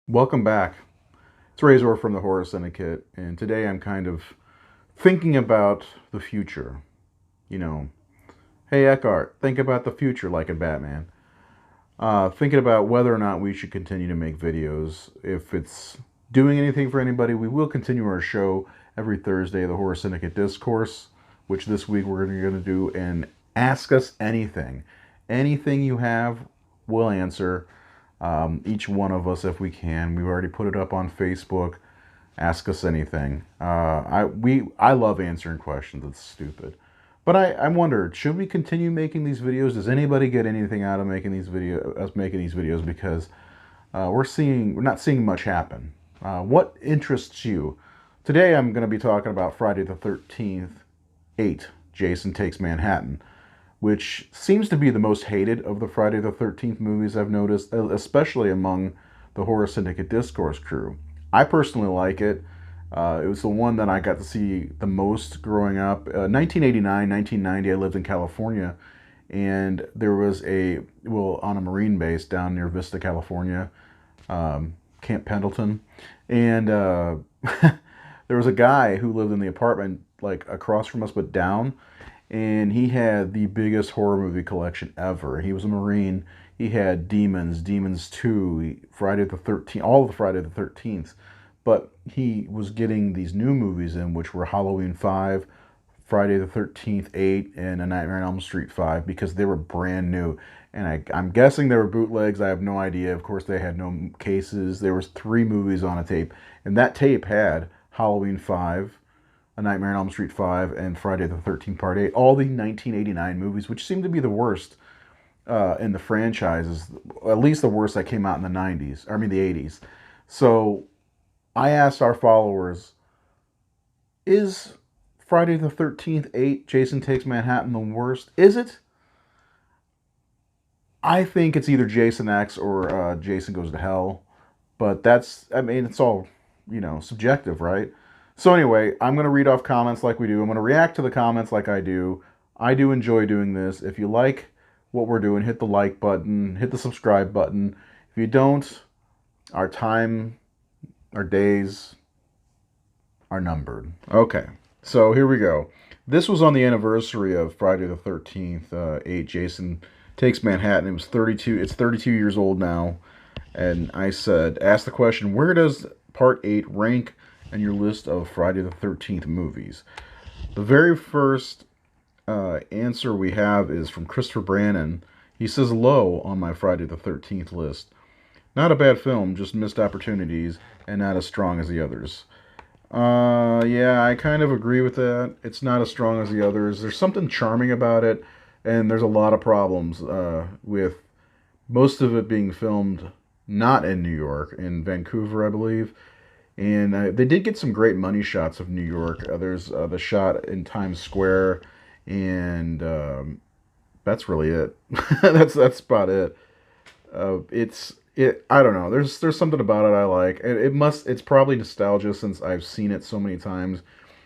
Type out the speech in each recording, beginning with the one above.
Welcome back. It's Razor from the Horror Syndicate, and today I'm kind of thinking about the future. You know, hey Eckhart, think about the future like in Batman. Thinking about whether or not we should continue to make videos. If it's doing anything for anybody, we will continue our show every Thursday, the Horror Syndicate Discourse, which this week we're going to do and ask us anything. Anything you have, we'll answer. Each one of us, if we can. We've already put it up on Facebook. Ask us anything. I love answering questions. It's stupid, but I wondered, should we continue making these videos? Does anybody get anything out of making these videos? Because we're not seeing much happen. What interests you? Today I'm going to be talking about Friday the 13th, 8. Jason Takes Manhattan, which seems to be the most hated of the Friday the 13th movies I've noticed, especially among the Horror Syndicate Discourse crew. I personally like it. It was the one that I got to see the most growing up. 1989, 1990, I lived in California, and there was on a Marine base down near Vista, California, Camp Pendleton, and there was a guy who lived in the apartment like across from us but down, and he had the biggest horror movie collection ever. He was a Marine. He had Demons, Demons 2, Friday the 13th, all of the Friday the 13th. But he was getting these new movies in, which were Halloween 5, Friday the 13th 8, and A Nightmare on Elm Street 5, because they were brand new. And I'm guessing they were bootlegs. I have no idea. Of course, they had no cases. There was 3 movies on a tape. And that tape had Halloween 5, A Nightmare on Elm Street 5, and Friday the 13th Part 8, all the 1989 movies, which seem to be the worst in the franchises, at least the worst that came out in the 90s, I mean the 80s. So I asked our followers, is Friday the 13th 8, Jason Takes Manhattan the worst? Is it? I think it's either Jason X or Jason Goes to Hell, but it's all, subjective, right? So anyway, I'm going to read off comments like we do. I'm going to react to the comments like I do. I do enjoy doing this. If you like what we're doing, hit the like button, hit the subscribe button. If you don't, our time, our days are numbered. Okay, so here we go. This was on the anniversary of Friday the 13th, 8, Jason Takes Manhattan. It was 32. It's 32 years old now. And I asked the question, where does Part 8 rank in your list of Friday the 13th movies? The very first answer we have is from Christopher Brannon. He says low on my Friday the 13th list. Not a bad film, just missed opportunities and not as strong as the others. Yeah, I kind of agree with that. It's not as strong as the others. There's something charming about it, and there's a lot of problems with most of it being filmed not in New York, in Vancouver, I believe. And they did get some great money shots of New York. There's the shot in Times Square, and that's really it. That's about it. I don't know. There's something about it I like. It's probably nostalgia since I've seen it so many times,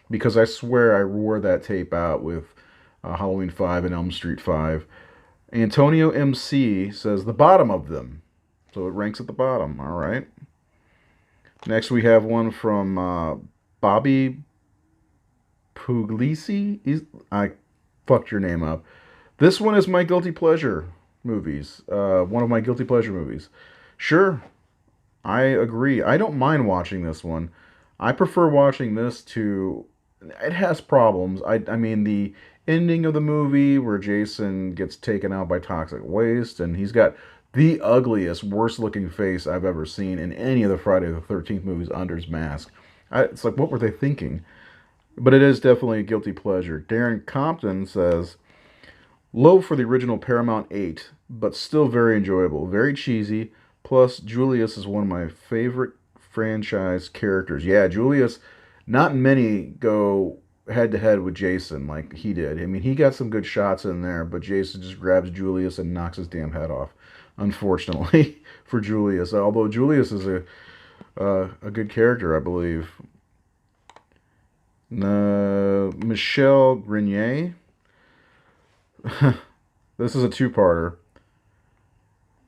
because I swear I wore that tape out with Halloween 5 and Elm Street 5. Antonio MC says the bottom of them. So it ranks at the bottom. All right. Next we have one from Bobby Puglisi. I fucked your name up. This one is my guilty pleasure movies. One of my guilty pleasure movies. Sure, I agree. I don't mind watching this one. I prefer watching this to. It has problems. I mean, the ending of the movie where Jason gets taken out by toxic waste, and he's got the ugliest, worst looking face I've ever seen in any of the Friday the 13th movies under his mask. It's like, what were they thinking? But it is definitely a guilty pleasure. Darren Compton says, low for the original Paramount 8, but still very enjoyable. Very cheesy. Plus, Julius is one of my favorite franchise characters. Yeah, Julius, not many go head to head with Jason like he did. I mean, he got some good shots in there, but Jason just grabs Julius and knocks his damn head off. Unfortunately for Julius, although Julius is a good character, I believe. Michelle Grenier. This is a two-parter.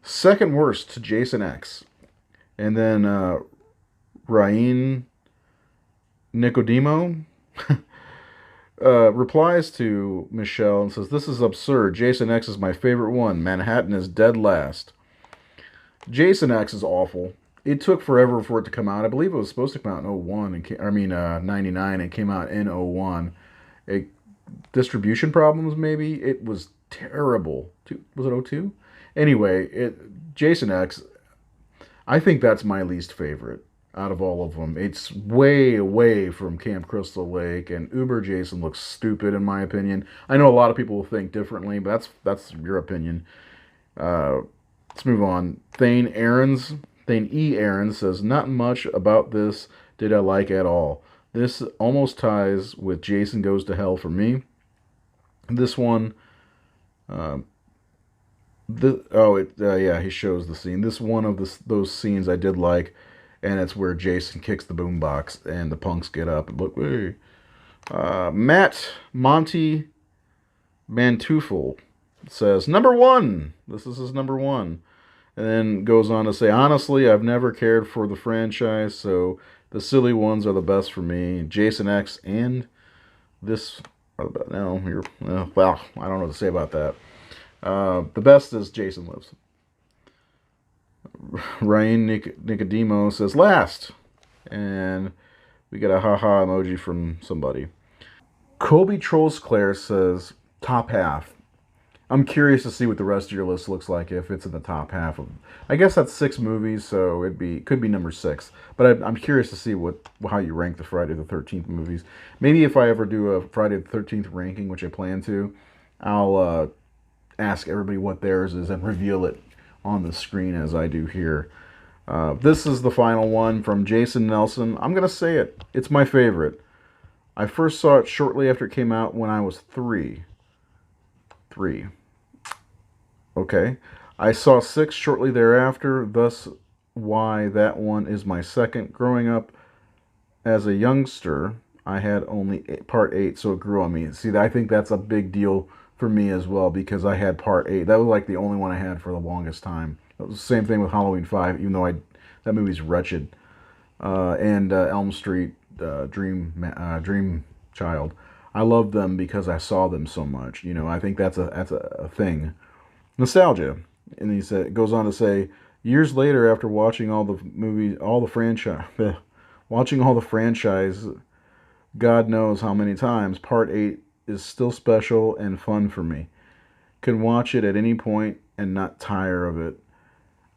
Second worst to Jason X. And then Ryan Nicodemo replies to Michelle and says, "This is absurd. Jason X is my favorite one. Manhattan is dead last." Jason X is awful. It took forever for it to come out. I believe it was supposed to come out in '01 and 99 and came out in '01. It, distribution problems maybe. It was terrible. Was it '02? Anyway, Jason X, I think that's my least favorite out of all of them. It's way away from Camp Crystal Lake, and Uber Jason looks stupid in my opinion. I know a lot of people will think differently, but that's your opinion. Uh, let's move on. Thane E. Aarons says, "Not much about this did I like at all. This almost ties with Jason Goes to Hell for me. This one, uh, yeah, he shows the scene. This one of those scenes I did like, and it's where Jason kicks the boombox and the punks get up and look. Hey. Matt Monty Mantufel says number one. This is his number one, and then goes on to say, honestly, I've never cared for the franchise, so the silly ones are the best for me. Jason X and this. No, you're well. I don't know what to say about that. The best is Jason Lives. Ryan Nicodemo says last. And we get a haha emoji from somebody. Kobe Trolls Claire says top half. I'm curious to see what the rest of your list looks like if it's in the top half of. I guess that's 6 movies, so could be number 6. But I'm curious to see how you rank the Friday the 13th movies. Maybe if I ever do a Friday the 13th ranking, which I plan to, I'll ask everybody what theirs is and reveal it on the screen as I do here. This is the final one from Jason Nelson. I'm gonna say it. It's my favorite. I first saw it shortly after it came out when I was 3. 3. Okay. I saw 6 shortly thereafter, thus why that one is my second. Growing up as a youngster, I had only part 8, so it grew on me. See, I think that's a big deal for me as well because I had part 8. That was like the only one I had for the longest time. It was the same thing with Halloween 5, even though that movie's wretched. And Elm Street, Dream Child. I love them because I saw them so much. You know, I think that's a thing. Nostalgia. And goes on to say, years later, after watching all the movies, all the franchise, watching all the franchise, God knows how many times, Part 8 is still special and fun for me. Can watch it at any point and not tire of it.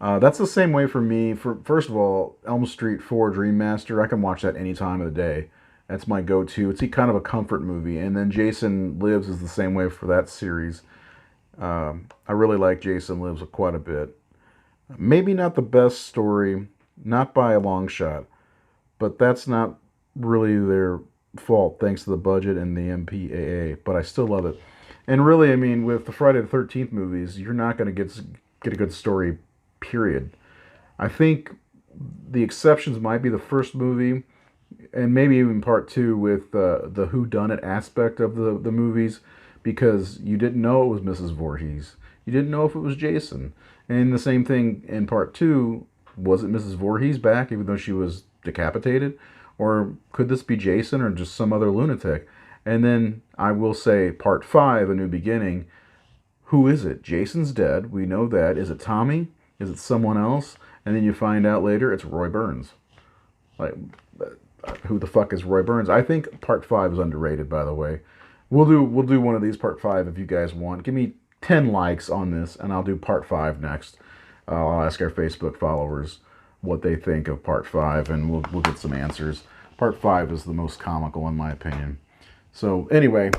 That's the same way for me. First of all, Elm Street 4 Dream Master, I can watch that any time of the day. That's my go-to. It's kind of a comfort movie. And then Jason Lives is the same way for that series. I really like Jason Lives quite a bit. Maybe not the best story, not by a long shot, but that's not really their fault thanks to the budget and the MPAA, but I still love it. And really, I mean, with the Friday the 13th movies, you're not going to get a good story, period. I think the exceptions might be the first movie and maybe even part 2 with the who done it aspect of the movies because you didn't know it was Mrs. Voorhees. You didn't know if it was Jason. And the same thing in part 2, was it Mrs. Voorhees back even though she was decapitated? Or could this be Jason or just some other lunatic? And then I will say part 5, A New Beginning, who is it? Jason's dead. We know that. Is it Tommy? Is it someone else? And then you find out later it's Roy Burns. Like, who the fuck is Roy Burns? I think part 5 is underrated, by the way. We'll do one of these part 5 if you guys want. Give me 10 likes on this, and I'll do part 5 next. I'll ask our Facebook followers what they think of part 5, and we'll get some answers. Part 5 is the most comical in my opinion. So anyway,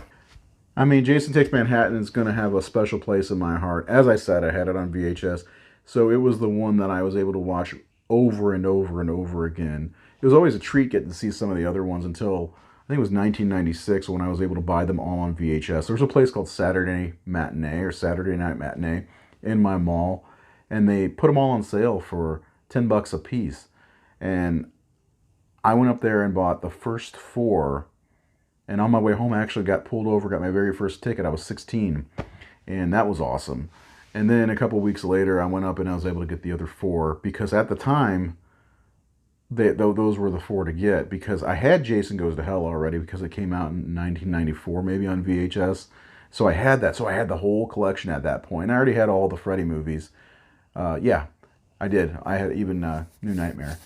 I mean, Jason Takes Manhattan is going to have a special place in my heart. As I said, I had it on VHS, so it was the one that I was able to watch over and over and over again. It was always a treat getting to see some of the other ones until I think it was 1996 when I was able to buy them all on VHS. There was a place called Saturday Matinee or Saturday Night Matinee in my mall, and they put them all on sale for $10 a piece. And I went up there and bought the first 4. And on my way home, I actually got pulled over, got my very first ticket. I was 16, and that was awesome. And then a couple weeks later, I went up and I was able to get the other 4 because at the time, those were the four to get, because I had Jason Goes to Hell already because it came out in 1994, maybe on VHS. So I had that. So I had the whole collection at that point. I already had all the Freddy movies. Yeah, I did. I had even New Nightmare.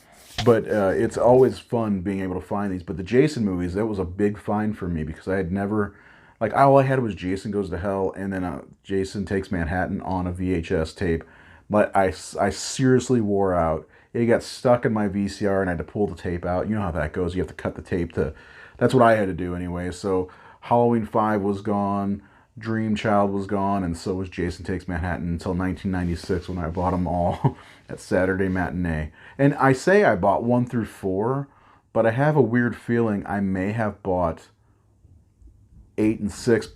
But it's always fun being able to find these. But the Jason movies, that was a big find for me because I had never, like, all I had was Jason Goes to Hell and then Jason Takes Manhattan on a VHS tape. But I seriously wore out. It got stuck in my VCR and I had to pull the tape out. You know how that goes. You have to cut the tape to. That's what I had to do anyway. So Halloween 5 was gone. Dream Child was gone, and so was Jason Takes Manhattan until 1996 when I bought them all at Saturday Matinee. And I say I bought 1 through 4, but I have a weird feeling I may have bought 8 and 6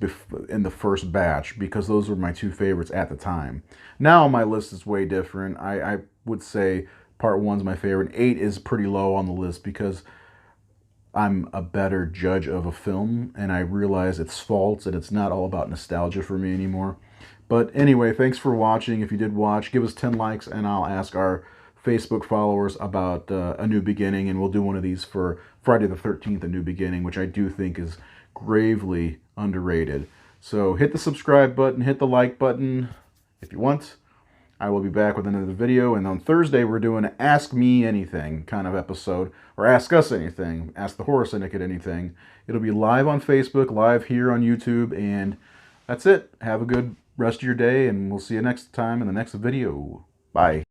in the first batch because those were my two favorites at the time. Now my list is way different. I would say part 1's my favorite. 8 is pretty low on the list because I'm a better judge of a film and I realize its faults and it's not all about nostalgia for me anymore. But anyway, thanks for watching. If you did watch, give us 10 likes and I'll ask our Facebook followers about A New Beginning, and we'll do one of these for Friday the 13th, A New Beginning, which I do think is gravely underrated. So hit the subscribe button, hit the like button if you want. I will be back with another video, and on Thursday we're doing an Ask Me Anything kind of episode, or Ask Us Anything, Ask the Horror Syndicate Anything. It'll be live on Facebook, live here on YouTube, and that's it. Have a good rest of your day, and we'll see you next time in the next video. Bye.